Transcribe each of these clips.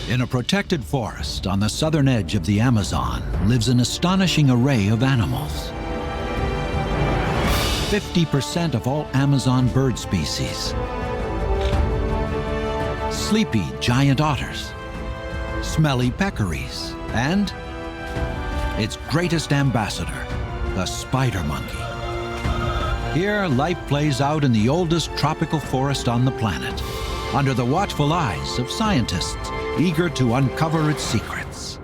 In a protected forest on the southern edge of the Amazon lives an astonishing array of animals. 50% of all Amazon bird species. Sleepy giant otters, smelly peccaries, and its greatest ambassador, the spider monkey. Here, life plays out in the oldest tropical forest on the planet, under the watchful eyes of scientists eager to uncover its secrets.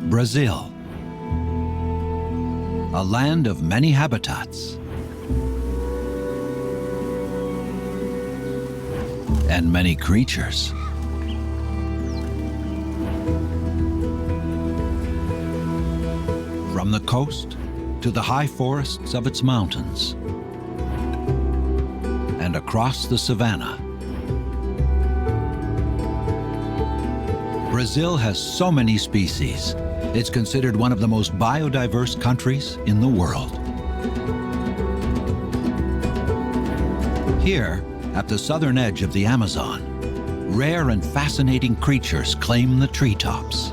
Brazil, a land of many habitats and many creatures. From the coast to the high forests of its mountains and across the savanna, Brazil has so many species. It's considered one of the most biodiverse countries in the world. Here, at the southern edge of the Amazon, rare and fascinating creatures claim the treetops.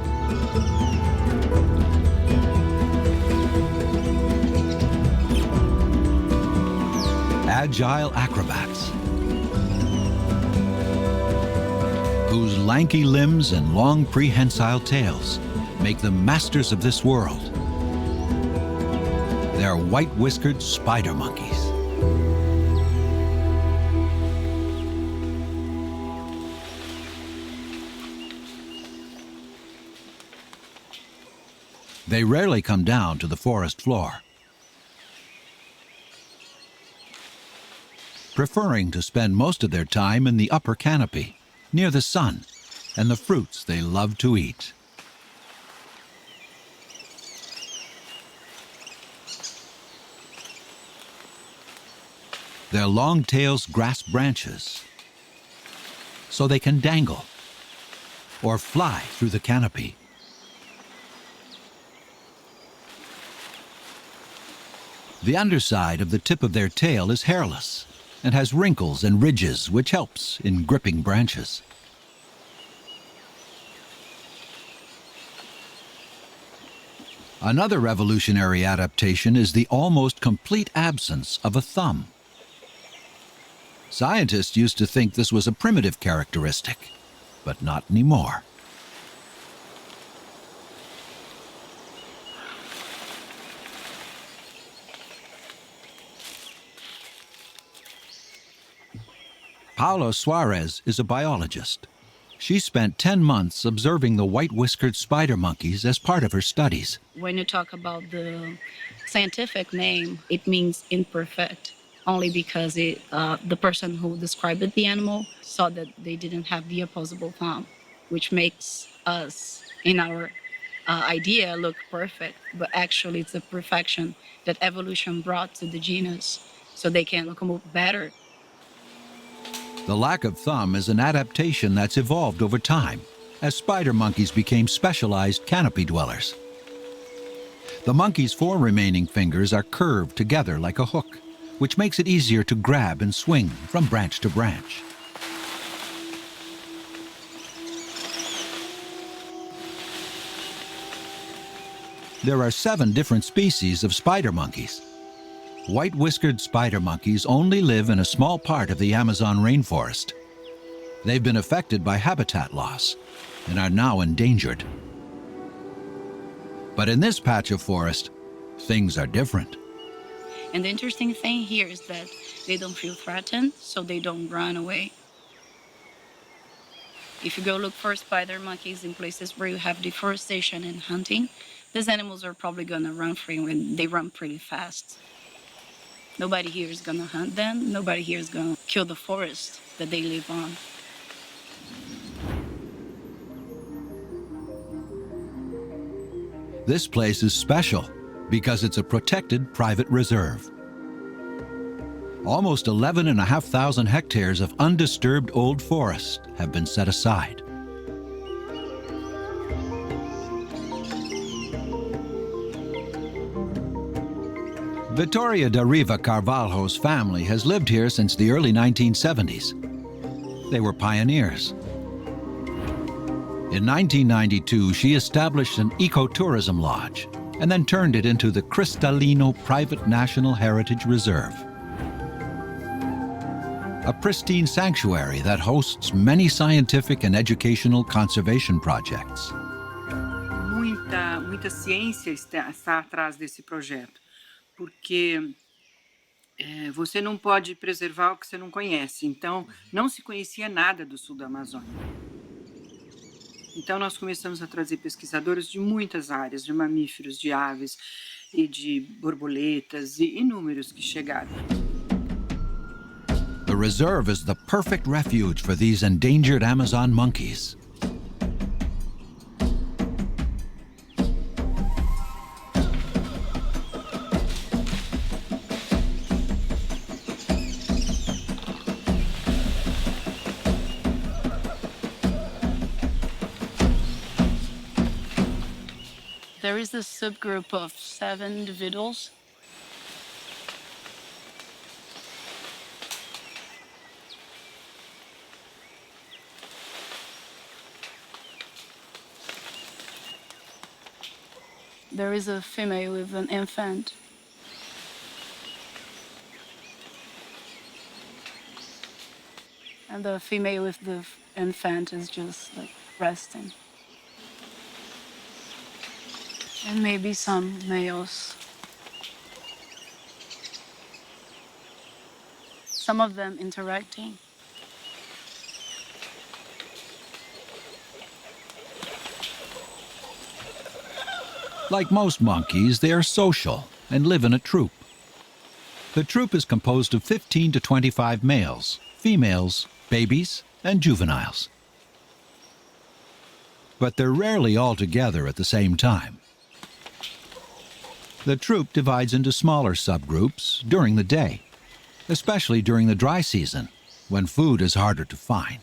Agile acrobats, whose lanky limbs and long prehensile tails make them masters of this world. They're white-whiskered spider monkeys. They rarely come down to the forest floor, preferring to spend most of their time in the upper canopy, near the sun and the fruits they love to eat. Their long tails grasp branches so they can dangle or fly through the canopy. The underside of the tip of their tail is hairless and has wrinkles and ridges, which helps in gripping branches. Another revolutionary adaptation is the almost complete absence of a thumb. Scientists used to think this was a primitive characteristic, but not anymore. Paula Suarez is a biologist. She spent 10 months observing the white-whiskered spider monkeys as part of her studies. When you talk about the scientific name, it means imperfect, only because the person who described the animal saw that they didn't have the opposable thumb, which makes us, in our idea, look perfect, but actually it's a perfection that evolution brought to the genus so they can locomote better. The lack of thumb is an adaptation that's evolved over time as spider monkeys became specialized canopy dwellers. The monkey's 4 remaining fingers are curved together like a hook, which makes it easier to grab and swing from branch to branch. There are 7 different species of spider monkeys. White-whiskered spider monkeys only live in a small part of the Amazon rainforest. They've been affected by habitat loss and are now endangered. But in this patch of forest, things are different. And the interesting thing here is that they don't feel threatened, so they don't run away. If you go look for spider monkeys in places where you have deforestation and hunting, these animals are probably gonna run free when they run pretty fast. Nobody here is gonna hunt them. Nobody here is gonna kill the forest that they live on. This place is special because it's a protected private reserve. Almost 11,500 hectares of undisturbed old forest have been set aside. Vittoria da Riva Carvalho's family has lived here since the early 1970s. They were pioneers. In 1992, she established an ecotourism lodge and then turned it into the Cristalino Private National Heritage Reserve, a pristine sanctuary that hosts many scientific and educational conservation projects. Muita ciência está atrás desse projeto, porque você não pode preservar o que você não conhece. Então, não se conhecia nada do sul da Amazônia. Então, nós começamos a trazer pesquisadores de muitas áreas, de mamíferos, de aves e de borboletas e inúmeros que chegaram. The reserve is the perfect refuge for these endangered Amazon monkeys. There is this subgroup of 7 individuals. There is a female with an infant. And the female with the infant is just like resting. And maybe some males. Some of them interacting. Like most monkeys, they are social and live in a troop. The troop is composed of 15 to 25 males, females, babies, and juveniles. But they're rarely all together at the same time. The troop divides into smaller subgroups during the day, especially during the dry season, when food is harder to find.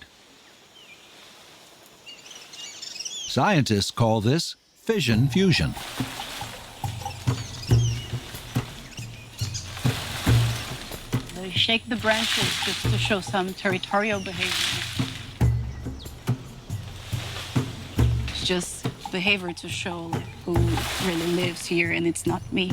Scientists call this fission fusion. They shake the branches just to show some territorial behavior. It's just behavior to show like, who really lives here, and it's not me.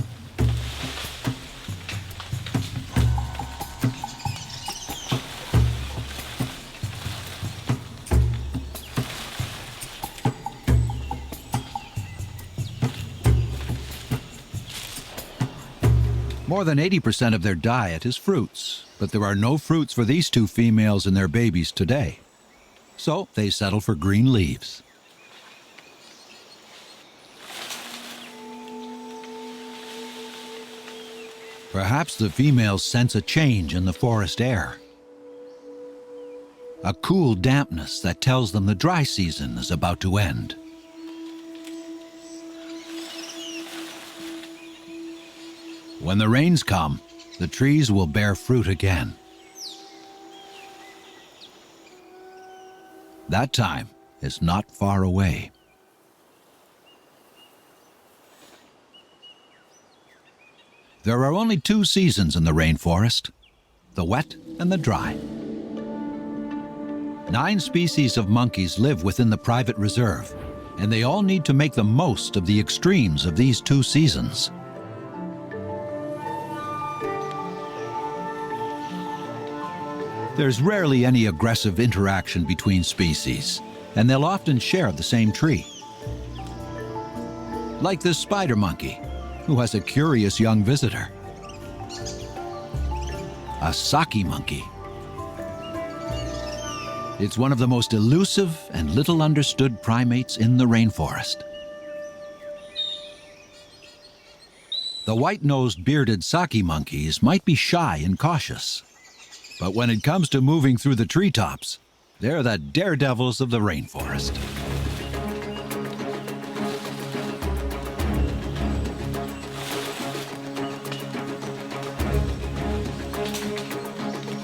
More than 80% of their diet is fruits, but there are no fruits for these two females and their babies today. So they settle for green leaves. Perhaps the females sense a change in the forest air. A cool dampness that tells them the dry season is about to end. When the rains come, the trees will bear fruit again. That time is not far away. There are only 2 seasons in the rainforest, the wet and the dry. 9 species of monkeys live within the private reserve, and they all need to make the most of the extremes of these 2 seasons. There's rarely any aggressive interaction between species, and they'll often share the same tree. Like this spider monkey, who has a curious young visitor, a Saki monkey. It's one of the most elusive and little understood primates in the rainforest. The white-nosed bearded Saki monkeys might be shy and cautious, but when it comes to moving through the treetops, they're the daredevils of the rainforest.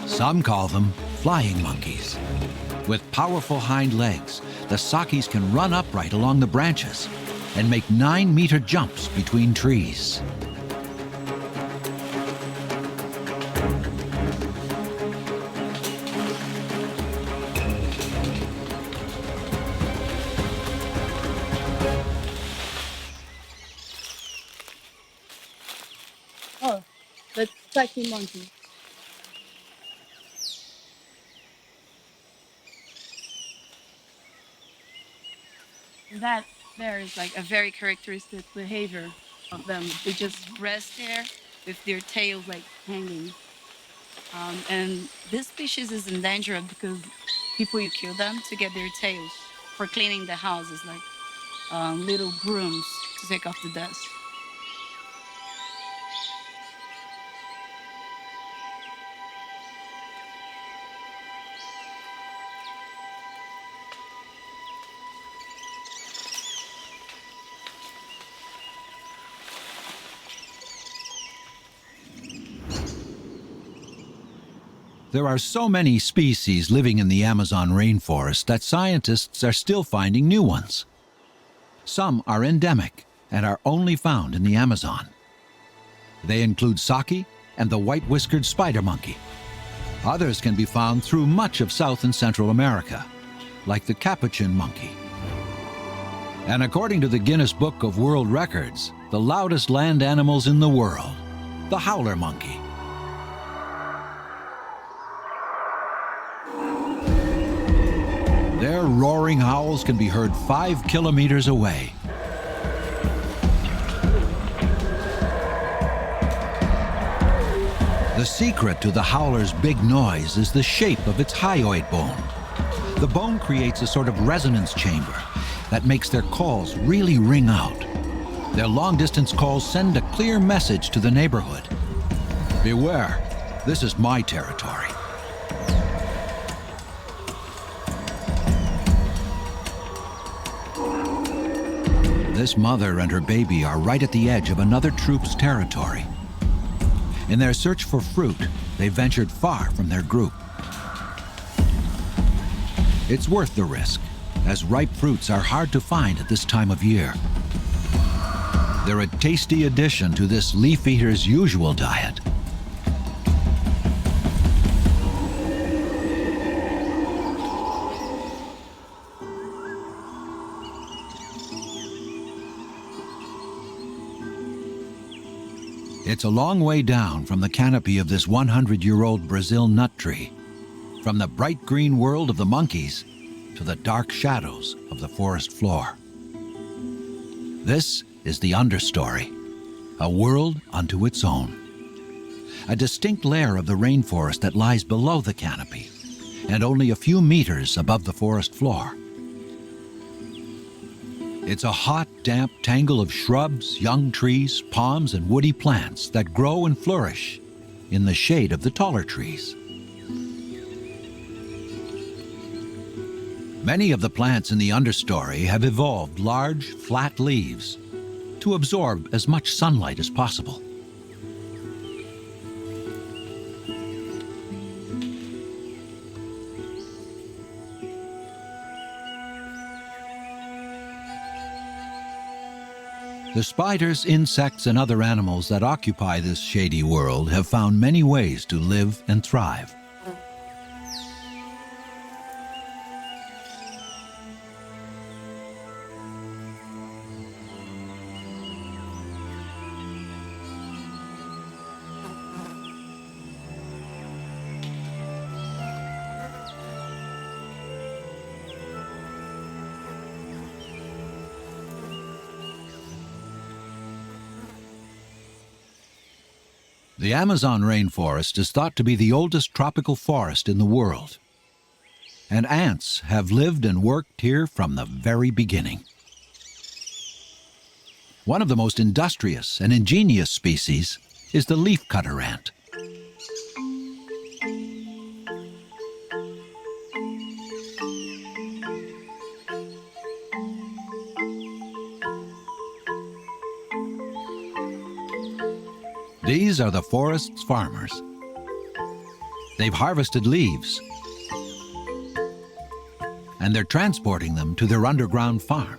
Some call them flying monkeys. With powerful hind legs, the Sakis can run upright along the branches and make 9-meter jumps between trees. The Turkey monkey. That there is like a very characteristic behavior of them. They just rest there with their tails like hanging. And this species is endangered because people you kill them to get their tails for cleaning the houses, like little brooms to take off the dust. There are so many species living in the Amazon rainforest that scientists are still finding new ones. Some are endemic and are only found in the Amazon. They include saki and the white-whiskered spider monkey. Others can be found through much of South and Central America, like the capuchin monkey. And according to the Guinness Book of World Records, the loudest land animals in the world, the howler monkey. Their roaring howls can be heard 5 kilometers away. The secret to the howler's big noise is the shape of its hyoid bone. The bone creates a sort of resonance chamber that makes their calls really ring out. Their long-distance calls send a clear message to the neighborhood. Beware, this is my territory. This mother and her baby are right at the edge of another troop's territory. In their search for fruit, they ventured far from their group. It's worth the risk, as ripe fruits are hard to find at this time of year. They're a tasty addition to this leaf eater's usual diet. It's a long way down from the canopy of this 100-year-old Brazil nut tree, from the bright green world of the monkeys to the dark shadows of the forest floor. This is the understory, a world unto its own. A distinct layer of the rainforest that lies below the canopy and only a few meters above the forest floor. It's a hot, damp tangle of shrubs, young trees, palms, and woody plants that grow and flourish in the shade of the taller trees. Many of the plants in the understory have evolved large, flat leaves to absorb as much sunlight as possible. The spiders, insects, and other animals that occupy this shady world have found many ways to live and thrive. The Amazon rainforest is thought to be the oldest tropical forest in the world, and ants have lived and worked here from the very beginning. One of the most industrious and ingenious species is the leafcutter ant. These are the forest's farmers. They've harvested leaves, and they're transporting them to their underground farm,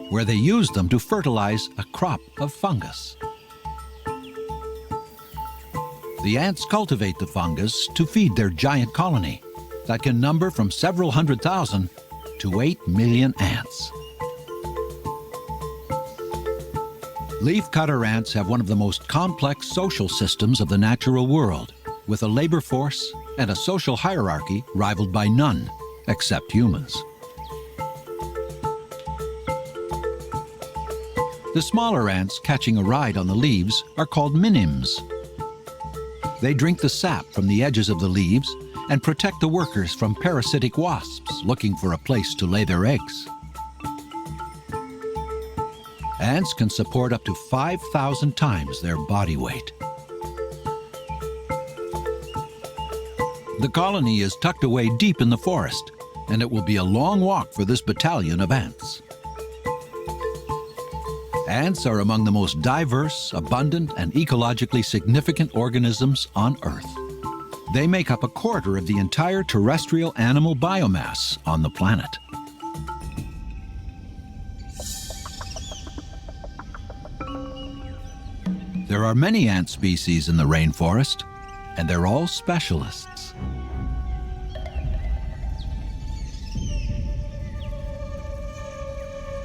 where they use them to fertilize a crop of fungus. The ants cultivate the fungus to feed their giant colony that can number from several 100,000 to 8 million ants. Leafcutter ants have one of the most complex social systems of the natural world, with a labor force and a social hierarchy rivaled by none, except humans. The smaller ants catching a ride on the leaves are called minims. They drink the sap from the edges of the leaves and protect the workers from parasitic wasps looking for a place to lay their eggs. Ants can support up to 5,000 times their body weight. The colony is tucked away deep in the forest, and it will be a long walk for this battalion of ants. Ants are among the most diverse, abundant, and ecologically significant organisms on Earth. They make up a quarter of the entire terrestrial animal biomass on the planet. There are many ant species in the rainforest, and they're all specialists.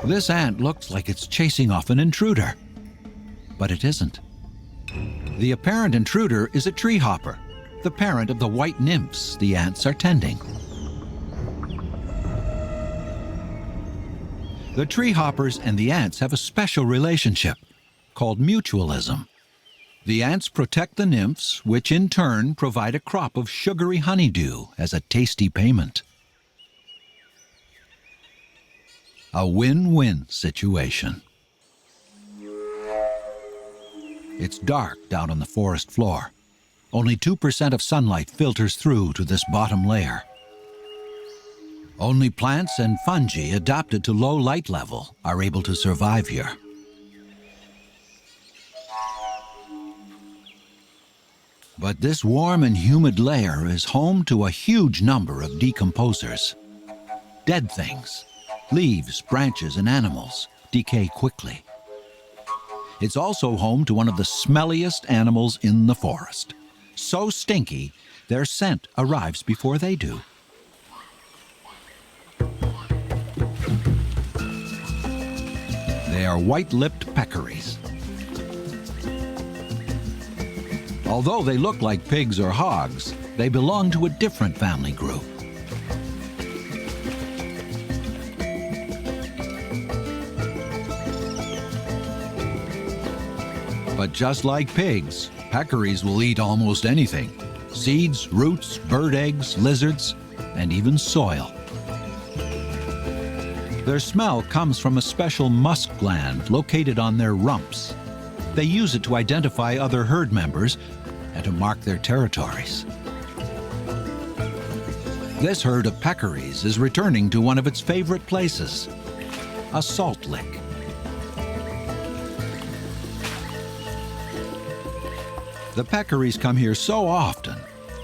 This ant looks like it's chasing off an intruder, but it isn't. The apparent intruder is a tree hopper, the parent of the white nymphs the ants are tending. The tree hoppers and the ants have a special relationship called mutualism. The ants protect the nymphs, which in turn provide a crop of sugary honeydew as a tasty payment. A win-win situation. It's dark down on the forest floor. Only 2% of sunlight filters through to this bottom layer. Only plants and fungi adapted to low light level are able to survive here. But this warm and humid layer is home to a huge number of decomposers. Dead things, leaves, branches, and animals decay quickly. It's also home to one of the smelliest animals in the forest. So stinky, their scent arrives before they do. They are white-lipped peccaries. Although they look like pigs or hogs, they belong to a different family group. But just like pigs, peccaries will eat almost anything: seeds, roots, bird eggs, lizards, and even soil. Their smell comes from a special musk gland located on their rumps. They use it to identify other herd members and to mark their territories. This herd of peccaries is returning to one of its favorite places, a salt lick. The peccaries come here so often,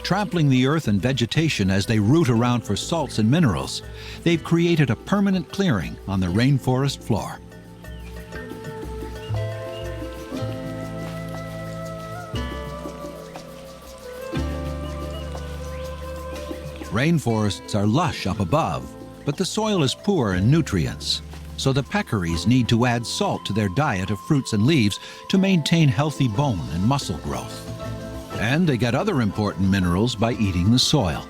trampling the earth and vegetation as they root around for salts and minerals, they've created a permanent clearing on the rainforest floor. Rainforests are lush up above, but the soil is poor in nutrients, so the peccaries need to add salt to their diet of fruits and leaves to maintain healthy bone and muscle growth. And they get other important minerals by eating the soil.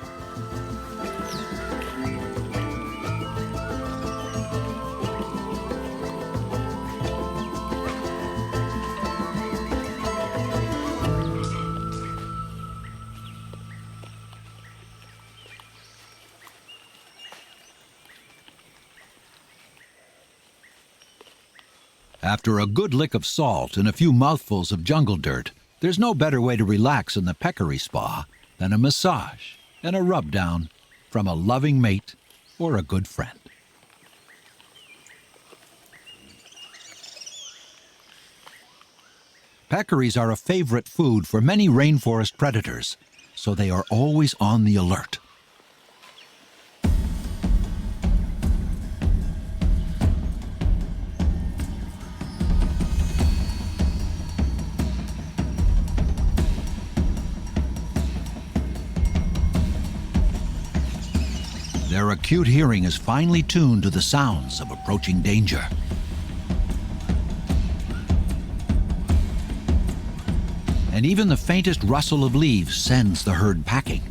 After a good lick of salt and a few mouthfuls of jungle dirt, there's no better way to relax in the peccary spa than a massage and a rub-down from a loving mate or a good friend. Peccaries are a favorite food for many rainforest predators, so they are always on the alert. Their acute hearing is finely tuned to the sounds of approaching danger. and even the faintest rustle of leaves sends the herd packing.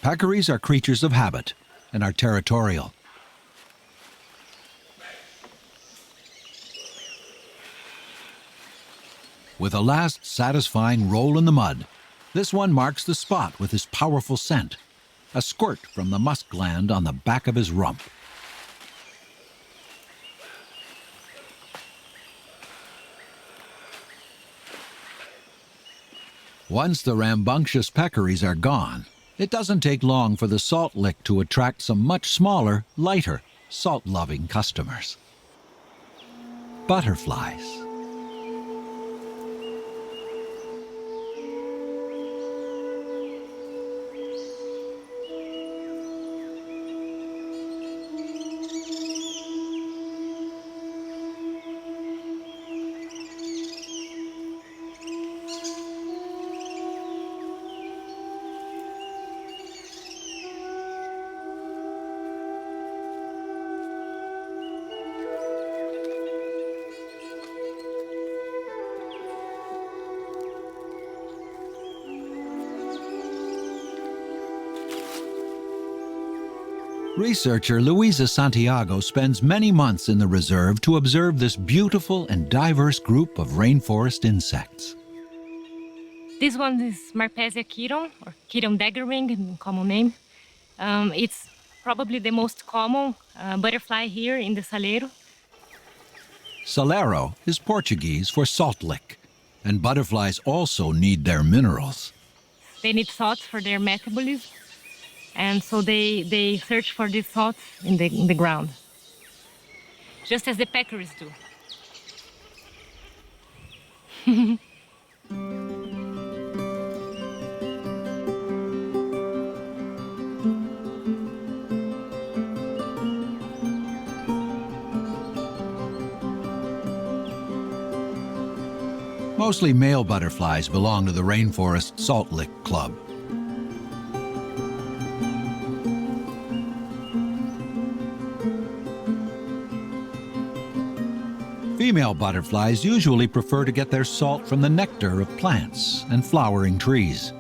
Peccaries are creatures of habit and are territorial. With a last satisfying roll in the mud, this one marks the spot with his powerful scent, a squirt from the musk gland on the back of his rump. Once the rambunctious peccaries are gone, it doesn't take long for the salt lick to attract some much smaller, lighter, salt-loving customers. Butterflies. Researcher Luisa Santiago spends many months in the reserve to observe this beautiful and diverse group of rainforest insects. This one is Marpesia chiron, or chiron daggerring in common name. It's probably the most common butterfly here in the Salero. Salero is Portuguese for salt lick, and butterflies also need their minerals. They need salts for their metabolism, and so they search for these salts in the ground, just as the peccaries do. Mostly male butterflies belong to the Rainforest Salt Lick Club. Female butterflies usually prefer to get their salt from the nectar of plants and flowering trees.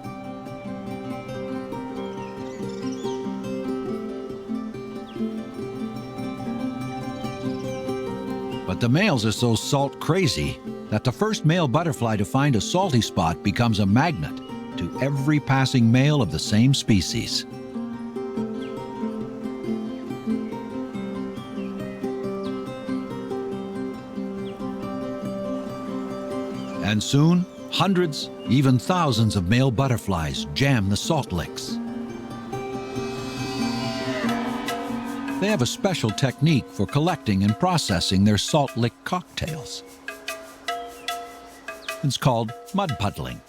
But the males are so salt crazy that the first male butterfly to find a salty spot becomes a magnet to every passing male of the same species. And soon, hundreds, even thousands of male butterflies jam the salt licks. They have a special technique for collecting and processing their salt lick cocktails. It's called mud puddling.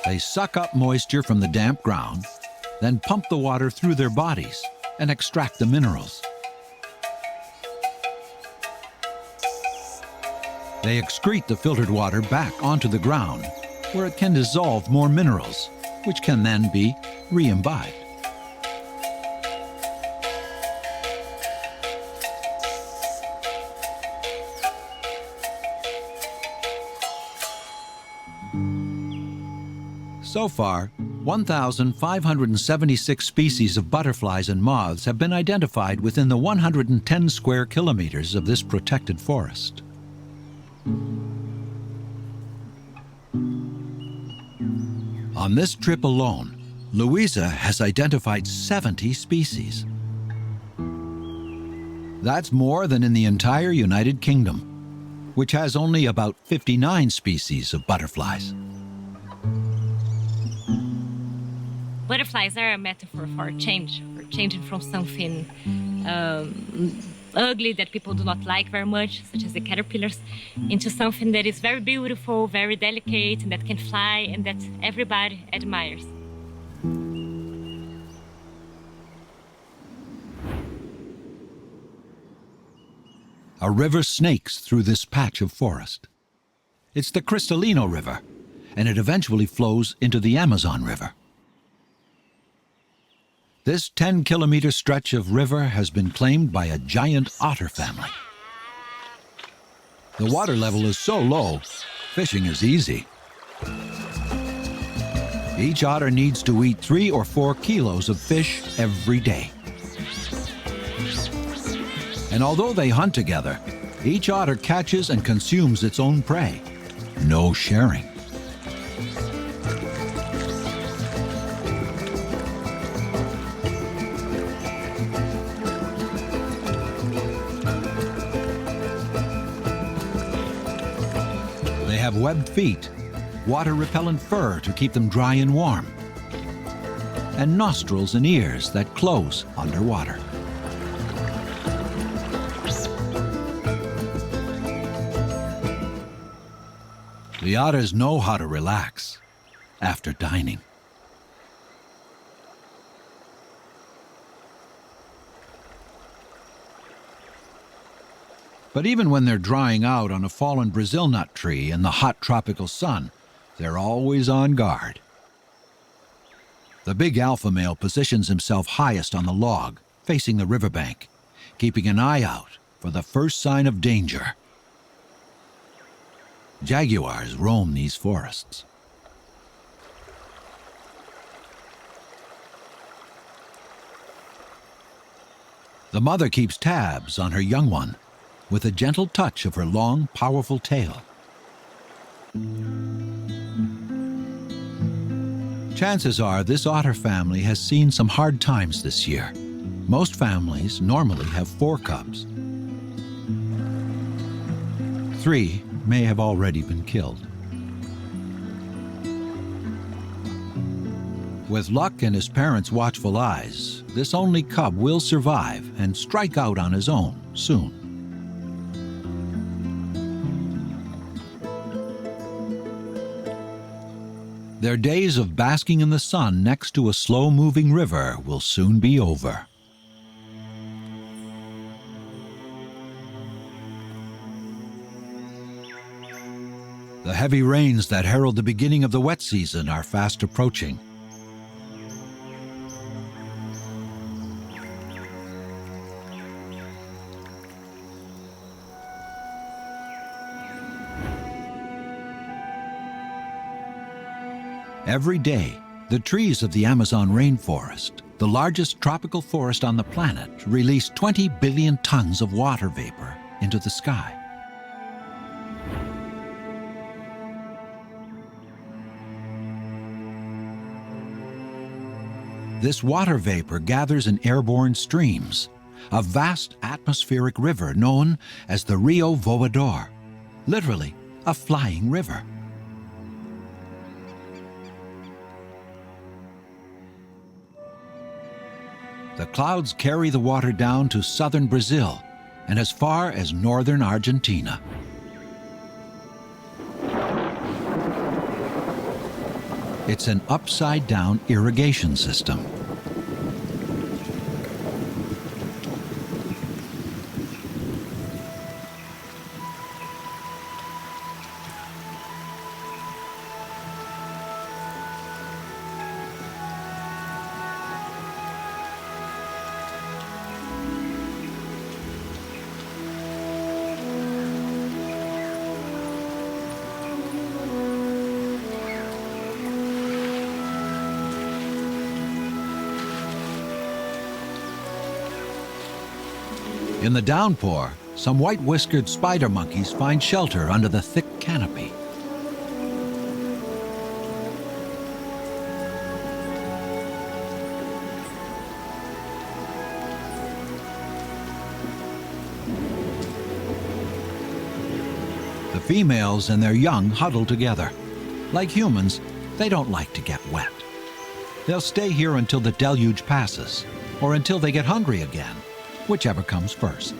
They suck up moisture from the damp ground, then pump the water through their bodies and extract the minerals. They excrete the filtered water back onto the ground, where it can dissolve more minerals, which can then be re-imbibed. So far, 1,576 species of butterflies and moths have been identified within the 110 square kilometers of this protected forest. On this trip alone, Luisa has identified 70 species. That's more than in the entire United Kingdom, which has only about 59 species of butterflies. Butterflies are a metaphor for change, for changing from something ugly that people do not like very much, such as the caterpillars, into something that is very beautiful, very delicate, and that can fly, and that everybody admires. A river snakes through this patch of forest. It's the Cristalino River, and it eventually flows into the Amazon River. This 10-kilometer stretch of river has been claimed by a giant otter family. The water level is so low, fishing is easy. Each otter needs to eat 3 or 4 kilos of fish every day. And although they hunt together, each otter catches and consumes its own prey. No sharing. They have webbed feet, water-repellent fur to keep them dry and warm, and nostrils and ears that close underwater. The otters know how to relax after dining. But even when they're drying out on a fallen Brazil nut tree in the hot tropical sun, they're always on guard. The big alpha male positions himself highest on the log, facing the riverbank, keeping an eye out for the first sign of danger. Jaguars roam these forests. The mother keeps tabs on her young one with a gentle touch of her long, powerful tail. Chances are this otter family has seen some hard times this year. Most families normally have 4 cubs. 3 may have already been killed. With luck and his parents' watchful eyes, this only cub will survive and strike out on his own soon. Their days of basking in the sun next to a slow-moving river will soon be over. The heavy rains that herald the beginning of the wet season are fast approaching. Every day, the trees of the Amazon rainforest, the largest tropical forest on the planet, release 20 billion tons of water vapor into the sky. This water vapor gathers in airborne streams, a vast atmospheric river known as the Rio Voador, literally a flying river. The clouds carry the water down to southern Brazil and as far as northern Argentina. It's an upside-down irrigation system. In the downpour, some white-whiskered spider monkeys find shelter under the thick canopy. The females and their young huddle together. Like humans, they don't like to get wet. They'll stay here until the deluge passes, or until they get hungry again, whichever comes first.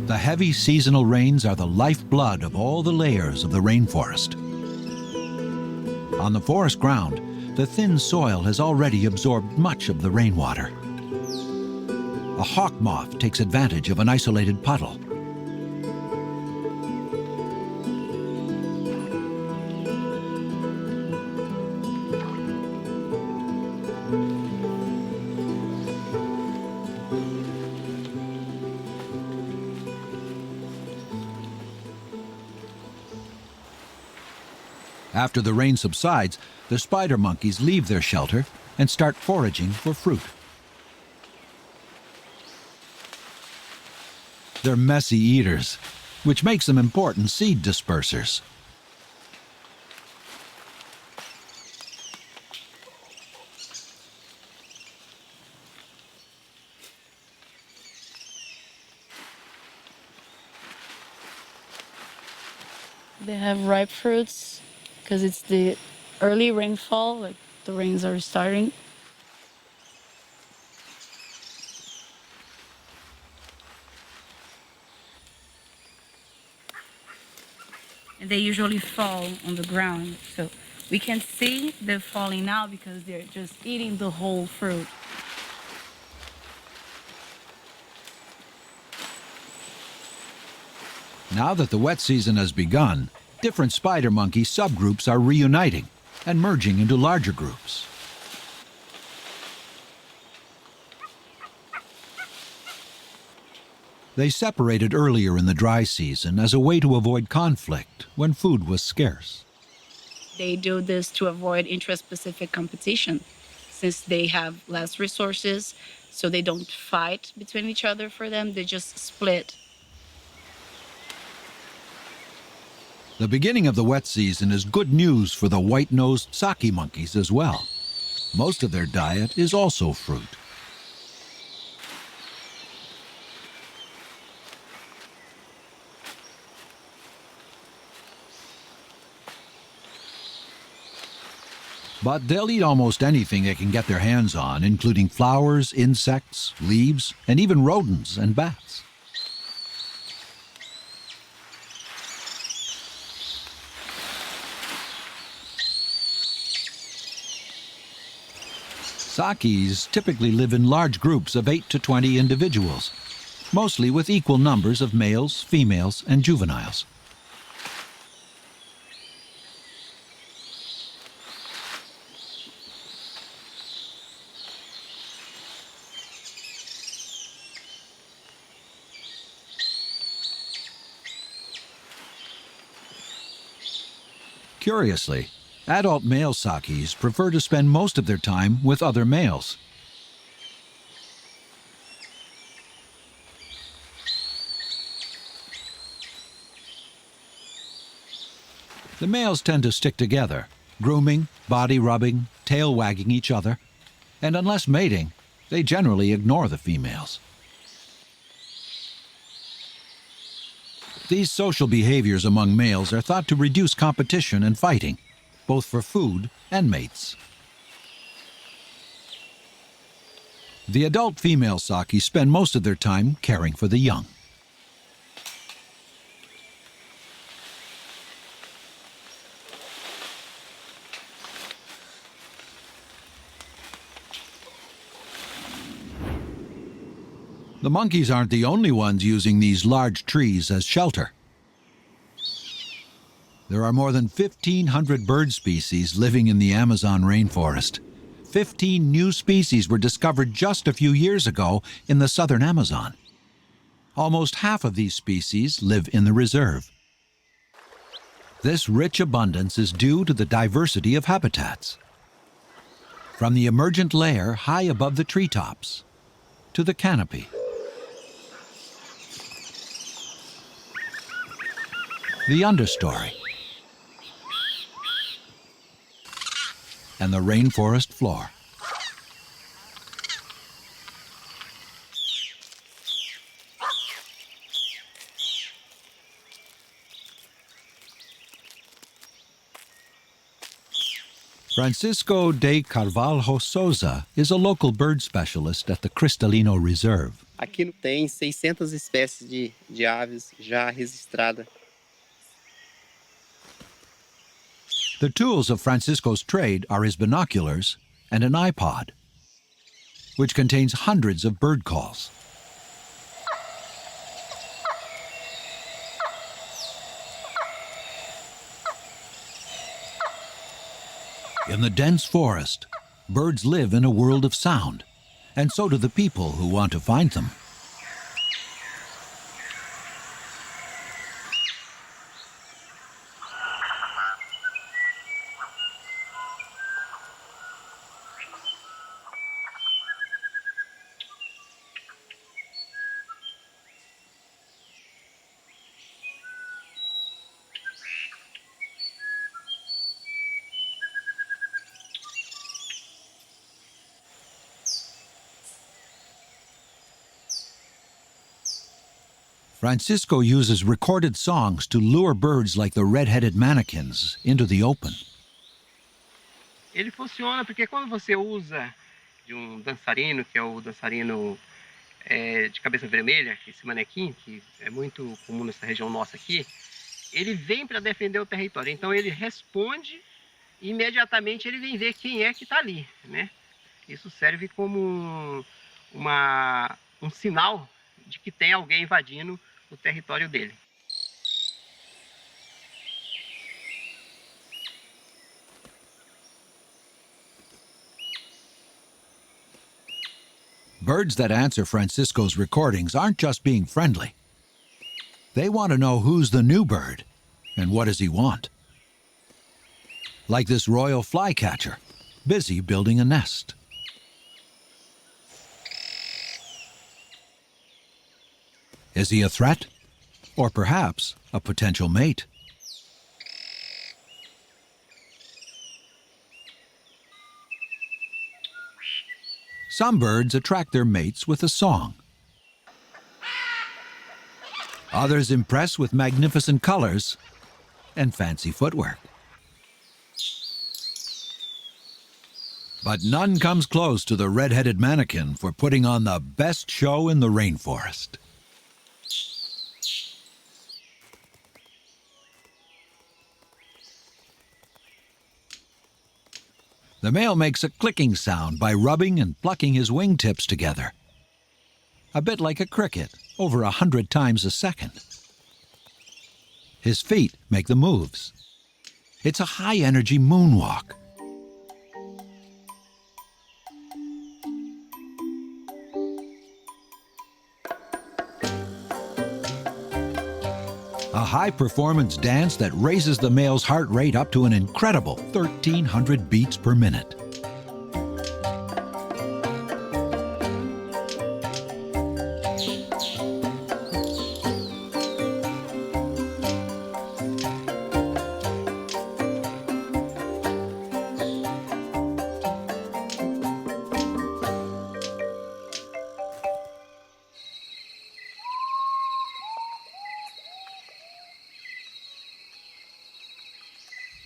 The heavy seasonal rains are the lifeblood of all the layers of the rainforest. On the forest ground, the thin soil has already absorbed much of the rainwater. A hawk moth takes advantage of an isolated puddle. After the rain subsides, the spider monkeys leave their shelter and start foraging for fruit. They're messy eaters, which makes them important seed dispersers. They have ripe fruits because it's the early rainfall, like the rains are starting. And they usually fall on the ground. So we can see they're falling now because they're just eating the whole fruit. Now that the wet season has begun, different spider monkey subgroups are reuniting and merging into larger groups. They separated earlier in the dry season as a way to avoid conflict when food was scarce. They do this to avoid intraspecific competition since they have less resources, so they don't fight between each other for them, they just split. The beginning of the wet season is good news for the white-nosed saki monkeys as well. Most of their diet is also fruit. But they'll eat almost anything they can get their hands on, including flowers, insects, leaves, and even rodents and bats. Sakis typically live in large groups of 8 to 20 individuals, mostly with equal numbers of males, females, and juveniles. Curiously, adult male sakis prefer to spend most of their time with other males. The males tend to stick together, grooming, body rubbing, tail wagging each other, and unless mating, they generally ignore the females. These social behaviors among males are thought to reduce competition and fighting, both for food and mates. The adult female sakis spend most of their time caring for the young. The monkeys aren't the only ones using these large trees as shelter. There are more than 1,500 bird species living in the Amazon rainforest. 15 new species were discovered just a few years ago in the southern Amazon. Almost half of these species live in the reserve. This rich abundance is due to the diversity of habitats. From the emergent layer high above the treetops to the canopy, the understory, and the rainforest floor. Francisco de Carvalho Souza is a local bird specialist at the Cristalino Reserve. Aqui tem 600 espécies de aves já registradas. The tools of Francisco's trade are his binoculars and an iPod, which contains hundreds of bird calls. In the dense forest, birds live in a world of sound, and so do the people who want to find them. Francisco uses recorded songs to lure birds like the red-headed manakins into the open. Ele funciona porque quando você usa de dançarino, que é o dançarino de cabeça vermelha, esse manequim, que é muito comum nessa região nossa aqui, ele vem para defender o território. Então ele responde e imediatamente ele vem ver quem é que está ali, né? Isso serve como um sinal de que tem alguém invadindo o território dele. Birds that answer Francisco's recordings aren't just being friendly. They want to know who's the new bird and what does he want. Like this royal flycatcher, busy building a nest. Is he a threat? Or perhaps a potential mate? Some birds attract their mates with a song. Others impress with magnificent colors and fancy footwork. But none comes close to the red-headed mannequin for putting on the best show in the rainforest. The male makes a clicking sound by rubbing and plucking his wingtips together, a bit like a cricket, over 100 times a second. His feet make the moves. It's a high-energy moonwalk. A high-performance dance that raises the male's heart rate up to an incredible 1,300 beats per minute.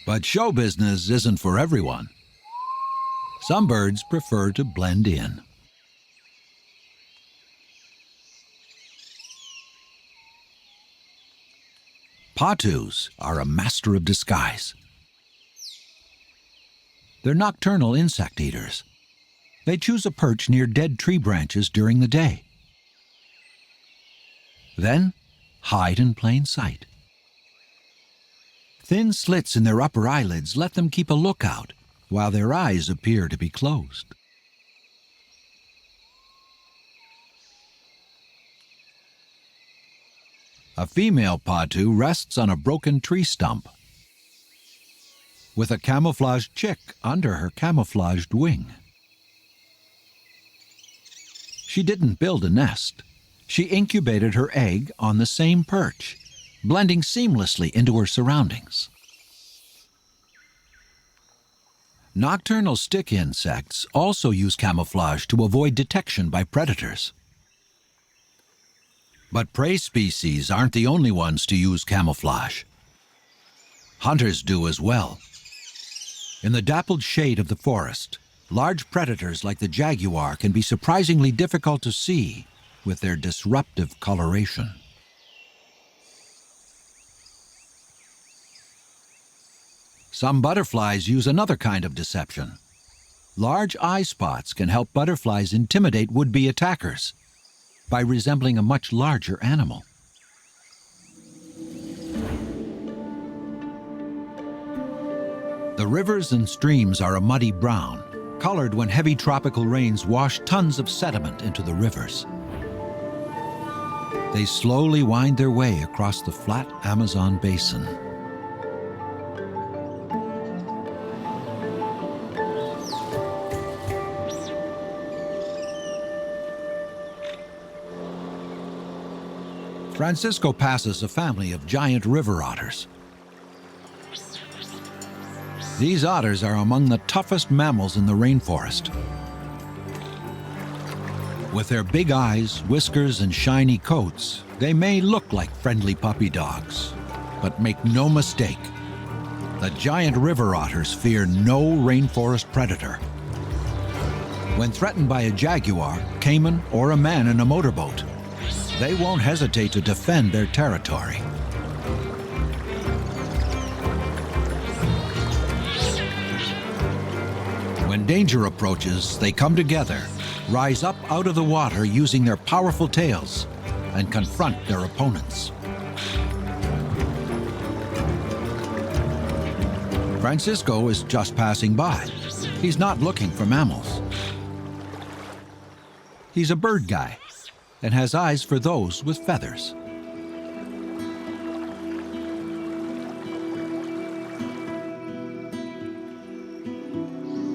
But show business isn't for everyone. Some birds prefer to blend in. Patus are a master of disguise. They're nocturnal insect eaters. They choose a perch near dead tree branches during the day. Then hide in plain sight. Thin slits in their upper eyelids let them keep a lookout, while their eyes appear to be closed. A female patu rests on a broken tree stump, with a camouflaged chick under her camouflaged wing. She didn't build a nest. She incubated her egg on the same perch, blending seamlessly into her surroundings. Nocturnal stick insects also use camouflage to avoid detection by predators. But prey species aren't the only ones to use camouflage. Hunters do as well. In the dappled shade of the forest, large predators like the jaguar can be surprisingly difficult to see with their disruptive coloration. Some butterflies use another kind of deception. Large eye spots can help butterflies intimidate would-be attackers by resembling a much larger animal. The rivers and streams are a muddy brown, colored when heavy tropical rains wash tons of sediment into the rivers. They slowly wind their way across the flat Amazon basin. Francisco passes a family of giant river otters. These otters are among the toughest mammals in the rainforest. With their big eyes, whiskers, and shiny coats, they may look like friendly puppy dogs. But make no mistake, the giant river otters fear no rainforest predator. When threatened by a jaguar, caiman, or a man in a motorboat, they won't hesitate to defend their territory. When danger approaches, they come together, rise up out of the water using their powerful tails, and confront their opponents. Francisco is just passing by. He's not looking for mammals. He's a bird guy and has eyes for those with feathers.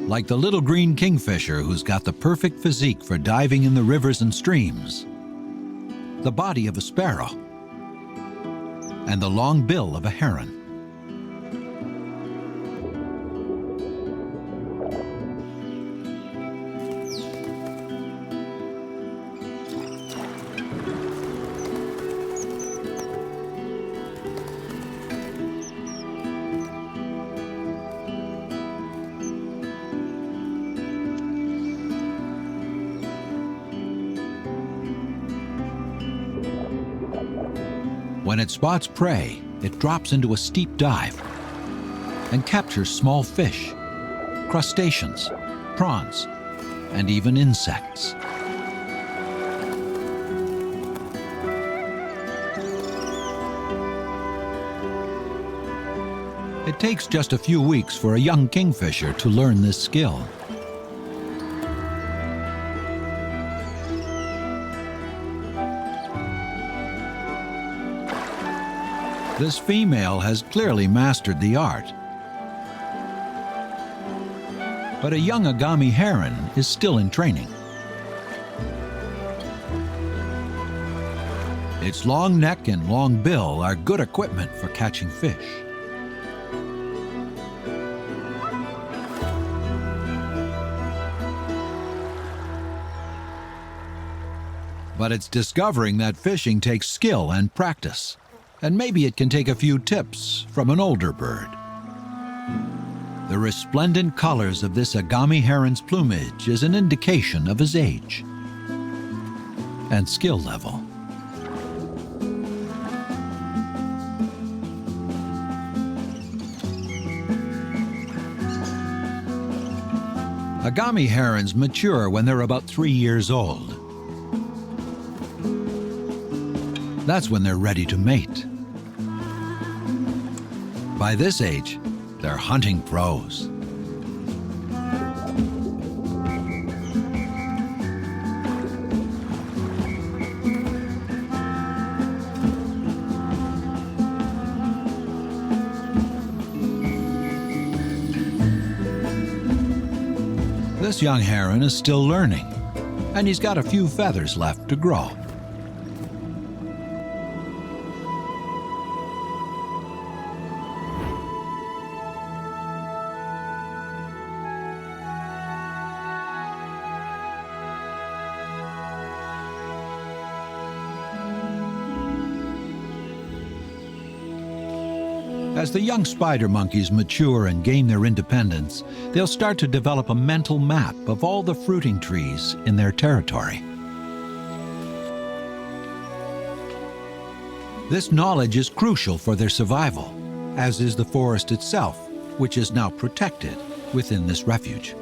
Like the little green kingfisher who's got the perfect physique for diving in the rivers and streams, the body of a sparrow, and the long bill of a heron. When it spots prey, it drops into a steep dive and captures small fish, crustaceans, prawns, and even insects. It takes just a few weeks for a young kingfisher to learn this skill. This female has clearly mastered the art. But a young Agami heron is still in training. Its long neck and long bill are good equipment for catching fish. But it's discovering that fishing takes skill and practice. And maybe it can take a few tips from an older bird. The resplendent colors of this Agami heron's plumage is an indication of his age and skill level. Agami herons mature when they're about 3 years old. That's when they're ready to mate. By this age, they're hunting pros. This young heron is still learning, and he's got a few feathers left to grow. As the young spider monkeys mature and gain their independence, they'll start to develop a mental map of all the fruiting trees in their territory. This knowledge is crucial for their survival, as is the forest itself, which is now protected within this refuge.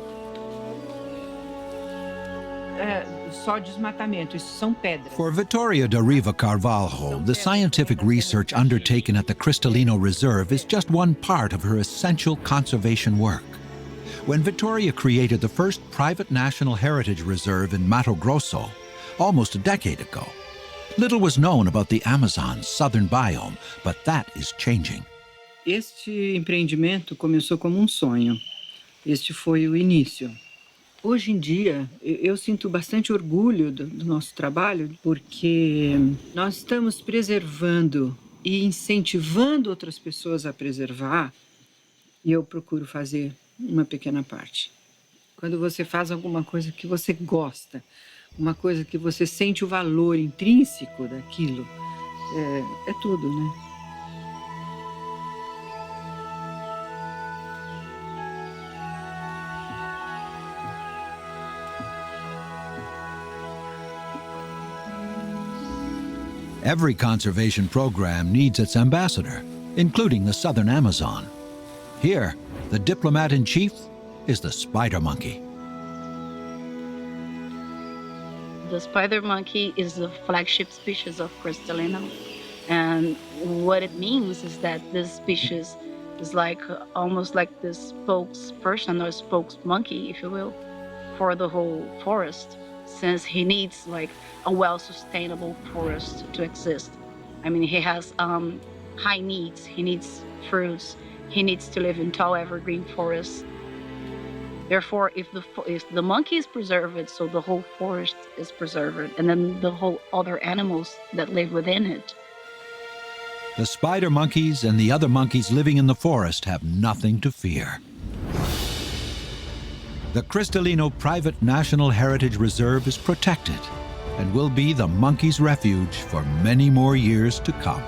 Só desmatamento, isso são pedras. For Vittoria da Riva Carvalho, the scientific research undertaken at the Cristalino Reserve is just one part of her essential conservation work. When Vittoria created the first private national heritage reserve in Mato Grosso, almost a decade ago, little was known about the Amazon's southern biome, but that is changing. Este empreendimento começou como um sonho. Este foi o início. Hoje em dia, eu sinto bastante orgulho do nosso trabalho, porque nós estamos preservando e incentivando outras pessoas a preservar, e eu procuro fazer uma pequena parte. Quando você faz alguma coisa que você gosta, uma coisa que você sente o valor intrínseco daquilo, é tudo, né? Every conservation program needs its ambassador, including the southern Amazon. Here, the diplomat-in-chief is the spider monkey. The spider monkey is the flagship species of Cristalino. And what it means is that this species is like almost like the spokesperson or spokesmonkey, if you will, for the whole forest, since he needs like a well-sustainable forest to exist. I mean, he has high needs. He needs fruits. He needs to live in tall evergreen forests. Therefore, if the monkey is preserved, so the whole forest is preserved, and then the whole other animals that live within it. The spider monkeys and the other monkeys living in the forest have nothing to fear. The Cristalino Private National Heritage Reserve is protected and will be the monkeys' refuge for many more years to come.